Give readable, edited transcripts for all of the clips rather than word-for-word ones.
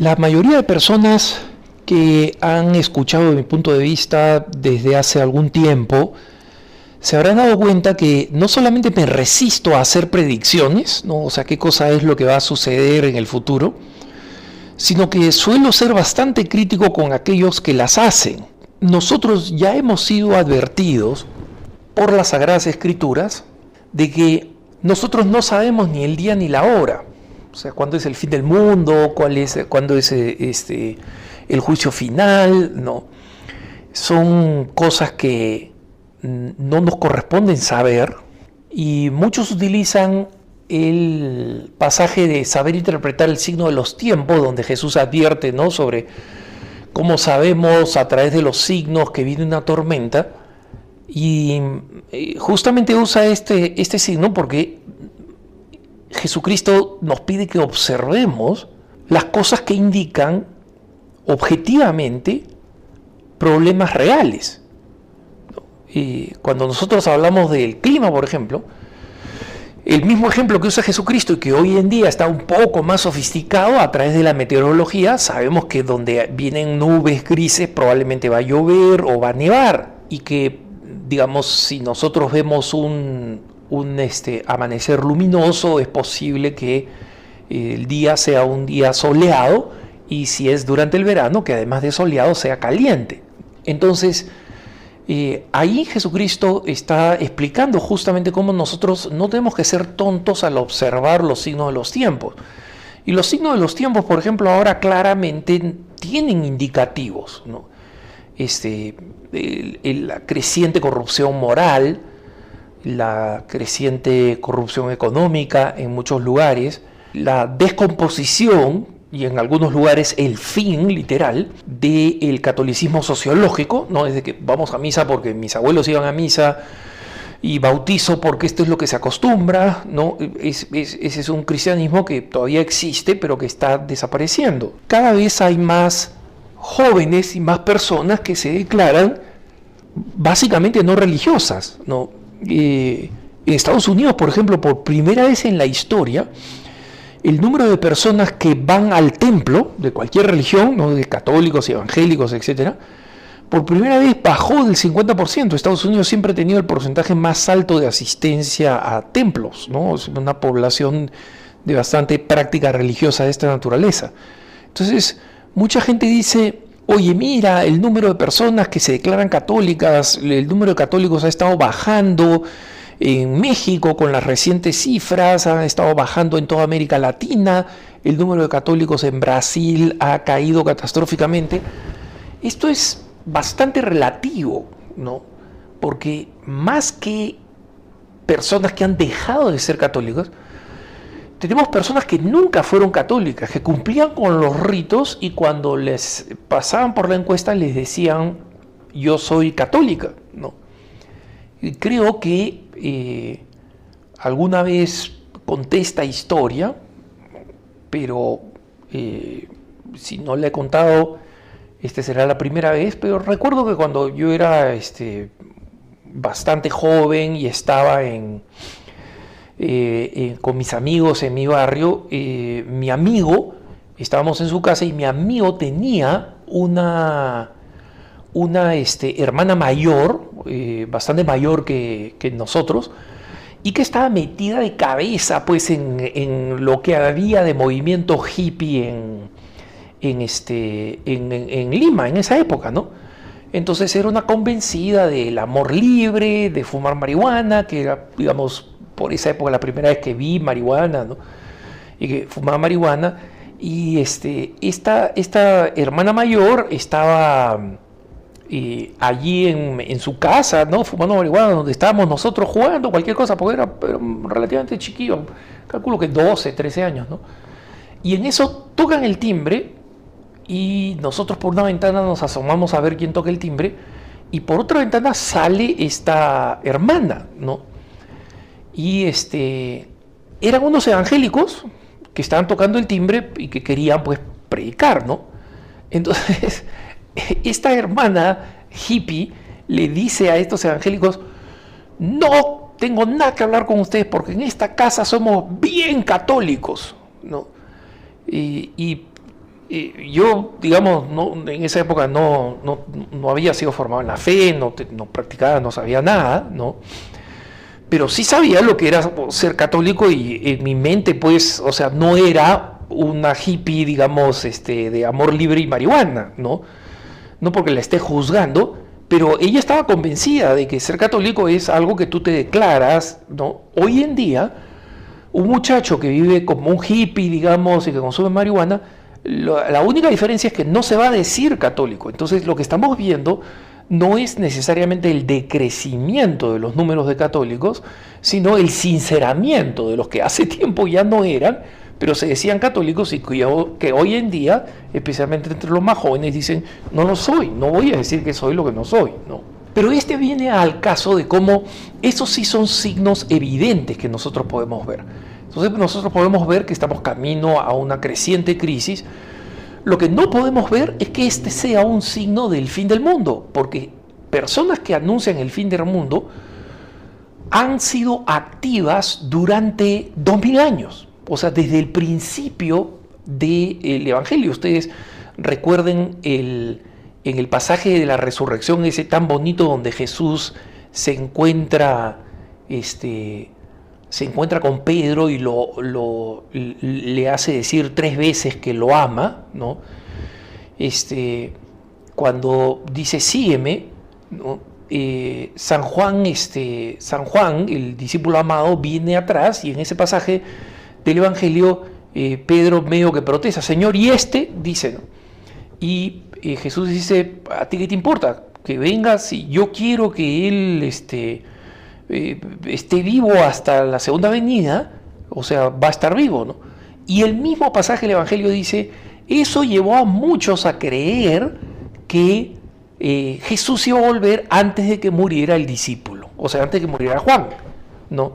La mayoría de personas que han escuchado mi punto de vista desde hace algún tiempo se habrán dado cuenta que no solamente me resisto a hacer predicciones, ¿no? O sea, qué cosa es lo que va a suceder en el futuro, sino que suelo ser bastante crítico con aquellos que las hacen. Nosotros ya hemos sido advertidos por las Sagradas Escrituras de que nosotros no sabemos ni el día ni la hora. O sea, cuándo es el fin del mundo, cuándo es el juicio final, no. Son cosas que no nos corresponden saber, y muchos utilizan el pasaje de saber interpretar el signo de los tiempos, donde Jesús advierte, ¿no?, sobre cómo sabemos a través de los signos que viene una tormenta, y justamente usa este signo porque Jesucristo nos pide que observemos las cosas que indican objetivamente problemas reales. Cuando nosotros hablamos del clima, por ejemplo, el mismo ejemplo que usa Jesucristo y que hoy en día está un poco más sofisticado a través de la meteorología, sabemos que donde vienen nubes grises probablemente va a llover o va a nevar, y que, digamos, si nosotros vemos un amanecer luminoso, es posible que el día sea un día soleado, y si es durante el verano, que además de soleado sea caliente. Entonces, ahí Jesucristo está explicando justamente cómo nosotros no tenemos que ser tontos al observar los signos de los tiempos. Y los signos de los tiempos, por ejemplo, ahora claramente tienen indicativos, ¿no? La creciente corrupción moral, la creciente corrupción económica en muchos lugares, la descomposición y en algunos lugares el fin literal del catolicismo sociológico, ¿no? Desde que vamos a misa porque mis abuelos iban a misa, y bautizo porque esto es lo que se acostumbra, ¿no? Ese es un cristianismo que todavía existe, pero que está desapareciendo. Cada vez hay más jóvenes y más personas que se declaran básicamente no religiosas, ¿no? En Estados Unidos, por ejemplo, por primera vez en la historia, el número de personas que van al templo de cualquier religión, ¿no?, de católicos, evangélicos, etcétera, por primera vez bajó del 50%. Estados Unidos siempre ha tenido el porcentaje más alto de asistencia a templos, ¿no? Es una población de bastante práctica religiosa de esta naturaleza. Entonces, mucha gente dice: oye, mira, el número de personas que se declaran católicas, el número de católicos ha estado bajando en México con las recientes cifras, ha estado bajando en toda América Latina, el número de católicos en Brasil ha caído catastróficamente. Esto es bastante relativo, ¿no? Porque más que personas que han dejado de ser católicos, tenemos personas que nunca fueron católicas, que cumplían con los ritos, y cuando les pasaban por la encuesta les decían: yo soy católica, ¿no? Y creo que alguna vez conté esta historia, pero si no la he contado, será la primera vez. Pero recuerdo que cuando yo era bastante joven y estaba con mis amigos en mi barrio, estábamos en su casa, y mi amigo tenía una hermana mayor, bastante mayor que nosotros, y que estaba metida de cabeza pues en lo que había de movimiento hippie en Lima en esa época, ¿no? Entonces era una convencida del amor libre, de fumar marihuana, que era, digamos, por esa época la primera vez que vi marihuana, ¿no? Y que fumaba marihuana. Y esta hermana mayor estaba allí en su casa, ¿no?, fumando marihuana, donde estábamos nosotros jugando, cualquier cosa, porque era relativamente chiquillo, calculo que 12, 13 años, ¿no? Y en eso tocan el timbre, y nosotros por una ventana nos asomamos a ver quién toca el timbre, y por otra ventana sale esta hermana, ¿no? Y eran unos evangélicos que estaban tocando el timbre y que querían pues predicar, ¿no? Entonces esta hermana hippie le dice a estos evangélicos: no tengo nada que hablar con ustedes porque en esta casa somos bien católicos, ¿no? Y yo, digamos, en esa época no había sido formado en la fe, no practicaba, no sabía nada, ¿no? Pero sí sabía lo que era ser católico y en mi mente, pues, o sea, no era una hippie, digamos, de amor libre y marihuana, ¿no? No porque la esté juzgando, pero ella estaba convencida de que ser católico es algo que tú te declaras, ¿no? Hoy en día, un muchacho que vive como un hippie, digamos, y que consume marihuana, la única diferencia es que no se va a decir católico. Entonces, lo que estamos viendo no es necesariamente el decrecimiento de los números de católicos, sino el sinceramiento de los que hace tiempo ya no eran, pero se decían católicos y que hoy en día, especialmente entre los más jóvenes, dicen, no lo soy, no voy a decir que soy lo que no soy, ¿no? Pero viene al caso de cómo esos sí son signos evidentes que nosotros podemos ver. Entonces nosotros podemos ver que estamos camino a una creciente crisis. Lo que no podemos ver es que este sea un signo del fin del mundo, porque personas que anuncian el fin del mundo han sido activas durante 2000 años. O sea, desde el principio del Evangelio. Ustedes recuerden en el pasaje de la resurrección, ese tan bonito donde Jesús se encuentra con Pedro y le hace decir 3 veces que lo ama, ¿no? Cuando dice sígueme, ¿no? San Juan, el discípulo amado, viene atrás y en ese pasaje del Evangelio Pedro medio que protesta, Señor, y dice, ¿no? Y Jesús dice, ¿a ti qué te importa? Que vengas, y yo quiero que él esté vivo hasta la segunda venida, o sea, va a estar vivo, ¿no? Y el mismo pasaje del Evangelio dice, eso llevó a muchos a creer que Jesús iba a volver antes de que muriera el discípulo, o sea, antes de que muriera Juan, ¿no?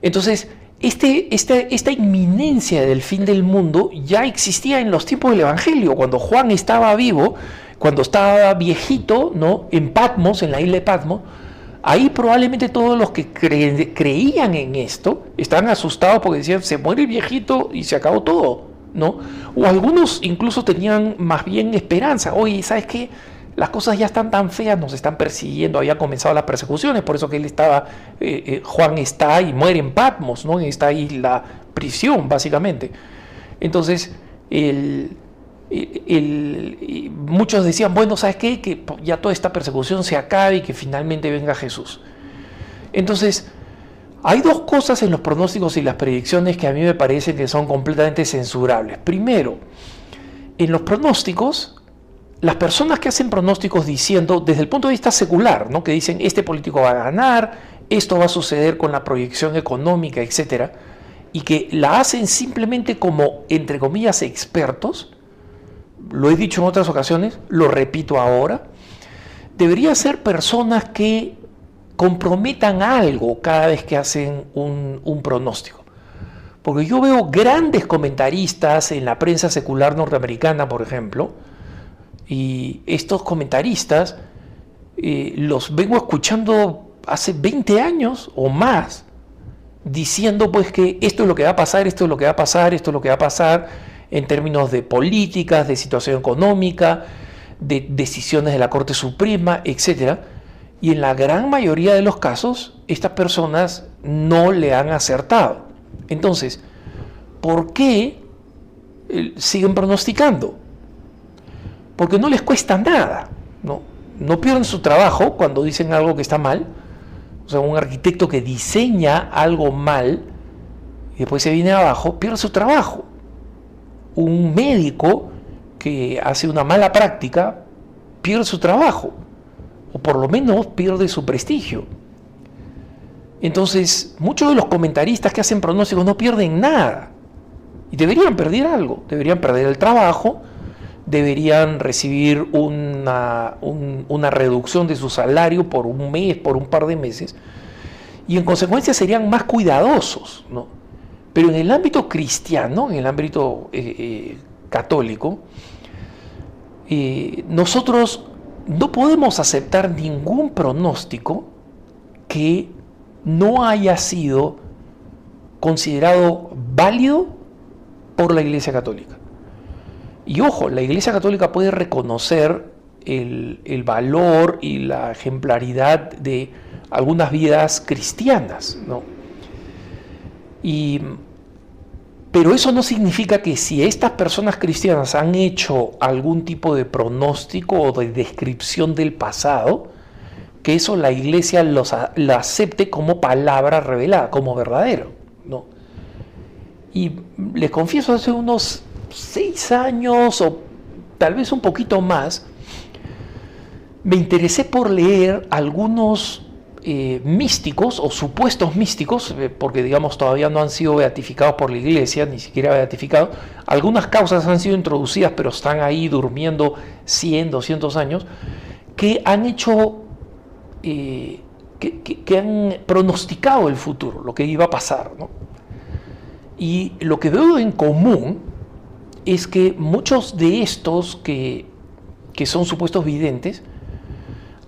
Entonces, esta inminencia del fin del mundo ya existía en los tiempos del Evangelio, cuando Juan estaba vivo, cuando estaba viejito, ¿no? En Patmos, en la isla de Patmos. Ahí probablemente todos los que creían en esto estaban asustados porque decían, se muere el viejito y se acabó todo, ¿no? O algunos incluso tenían más bien esperanza. Oye, ¿sabes qué? Las cosas ya están tan feas, nos están persiguiendo, había comenzado las persecuciones, por eso que Juan está y muere en Patmos, ¿no? En esta isla prisión, básicamente. Entonces, muchos decían, bueno, ¿sabes qué? Que ya toda esta persecución se acabe y que finalmente venga Jesús. Entonces, hay 2 cosas en los pronósticos y las predicciones que a mí me parecen que son completamente censurables. Primero, en los pronósticos, las personas que hacen pronósticos diciendo, desde el punto de vista secular, ¿no? Que dicen, este político va a ganar, esto va a suceder con la proyección económica, etcétera, y que la hacen simplemente como, entre comillas, expertos, lo he dicho en otras ocasiones, lo repito ahora, deberían ser personas que comprometan algo cada vez que hacen un pronóstico. Porque yo veo grandes comentaristas en la prensa secular norteamericana, por ejemplo, y estos comentaristas los vengo escuchando hace 20 años o más, diciendo pues que esto es lo que va a pasar, esto es lo que va a pasar, esto es lo que va a pasar, en términos de políticas, de situación económica, de decisiones de la Corte Suprema, etc. Y en la gran mayoría de los casos, estas personas no le han acertado. Entonces, ¿por qué siguen pronosticando? Porque no les cuesta nada, ¿no? No pierden su trabajo cuando dicen algo que está mal. O sea, un arquitecto que diseña algo mal y después se viene abajo, pierde su trabajo. Un médico que hace una mala práctica pierde su trabajo, o por lo menos pierde su prestigio. Entonces, muchos de los comentaristas que hacen pronósticos no pierden nada, y deberían perder algo, deberían perder el trabajo, deberían recibir una reducción de su salario por un mes, por un par de meses, y en consecuencia serían más cuidadosos, ¿no? Pero en el ámbito cristiano, en el ámbito católico, nosotros no podemos aceptar ningún pronóstico que no haya sido considerado válido por la Iglesia Católica. Y ojo, la Iglesia Católica puede reconocer el valor y la ejemplaridad de algunas vidas cristianas, ¿no? Pero eso no significa que si estas personas cristianas han hecho algún tipo de pronóstico o de descripción del pasado, que eso la Iglesia la acepte como palabra revelada, como verdadero, ¿no? Y les confieso, hace unos 6 años o tal vez un poquito más, me interesé por leer algunos místicos o supuestos místicos, porque digamos todavía no han sido beatificados por la Iglesia, ni siquiera beatificados. Algunas causas han sido introducidas, pero están ahí durmiendo 100, 200 años, que han hecho, que han pronosticado el futuro, lo que iba a pasar, ¿no? Y lo que veo en común es que muchos de estos que son supuestos videntes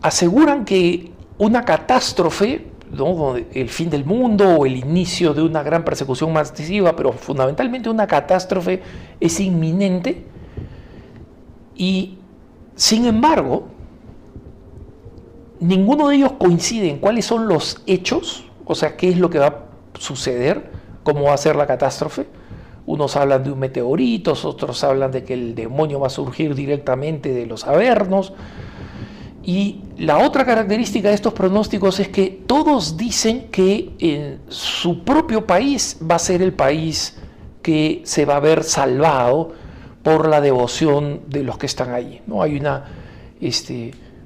aseguran que una catástrofe, ¿no?, el fin del mundo o el inicio de una gran persecución masiva, pero fundamentalmente una catástrofe es inminente. Y sin embargo, ninguno de ellos coincide en cuáles son los hechos, o sea, qué es lo que va a suceder, cómo va a ser la catástrofe. Unos hablan de un meteorito, otros hablan de que el demonio va a surgir directamente de los avernos. Y la otra característica de estos pronósticos es que todos dicen que en su propio país va a ser el país que se va a ver salvado por la devoción de los que están allí, ¿no? Hay una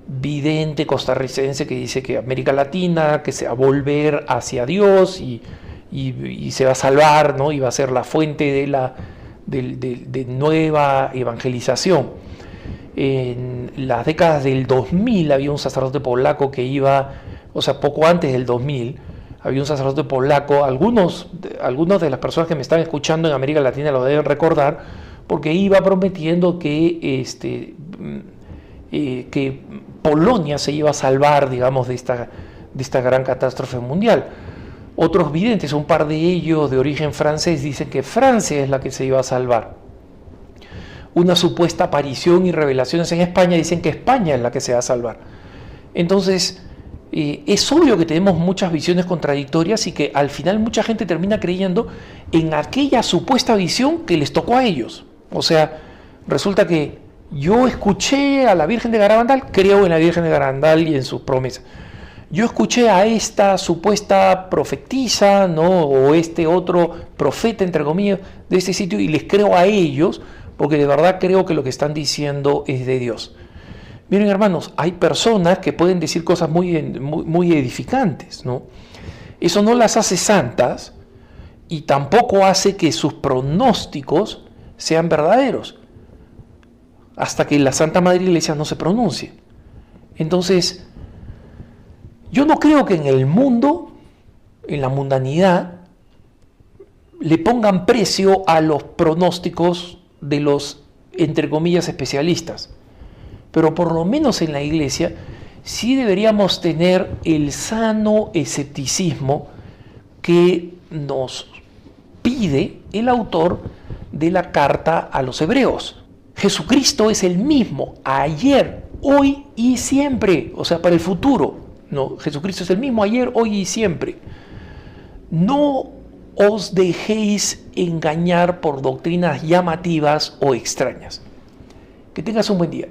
vidente costarricense que dice que América Latina, que se va a volver hacia Dios y se va a salvar, ¿no? Y va a ser la fuente de nueva evangelización. En las décadas del 2000 había un sacerdote polaco que iba, o sea, poco antes del 2000, había un sacerdote polaco, algunos de las personas que me están escuchando en América Latina lo deben recordar, porque iba prometiendo que Polonia se iba a salvar, digamos, de esta gran catástrofe mundial. Otros videntes, un par de ellos de origen francés, dicen que Francia es la que se iba a salvar. Una supuesta aparición y revelaciones en España dicen que España es la que se va a salvar. Entonces, es obvio que tenemos muchas visiones contradictorias y que al final mucha gente termina creyendo en aquella supuesta visión que les tocó a ellos. O sea, resulta que yo escuché a la Virgen de Garabandal, creo en la Virgen de Garabandal y en sus promesas. Yo escuché a esta supuesta profetisa, ¿no?, o este otro profeta, entre comillas, de este sitio, y les creo a ellos, porque de verdad creo que lo que están diciendo es de Dios. Miren, hermanos, hay personas que pueden decir cosas muy edificantes, ¿no? Eso no las hace santas y tampoco hace que sus pronósticos sean verdaderos, hasta que la Santa Madre Iglesia no se pronuncie. Entonces, yo no creo que en el mundo, en la mundanidad, le pongan precio a los pronósticos de los, entre comillas, especialistas. Pero por lo menos en la Iglesia sí deberíamos tener el sano escepticismo que nos pide el autor de la carta a los hebreos. Jesucristo es el mismo ayer, hoy y siempre, o sea, para el futuro. No, Jesucristo es el mismo ayer, hoy y siempre. No os dejéis engañar por doctrinas llamativas o extrañas. Que tengas un buen día.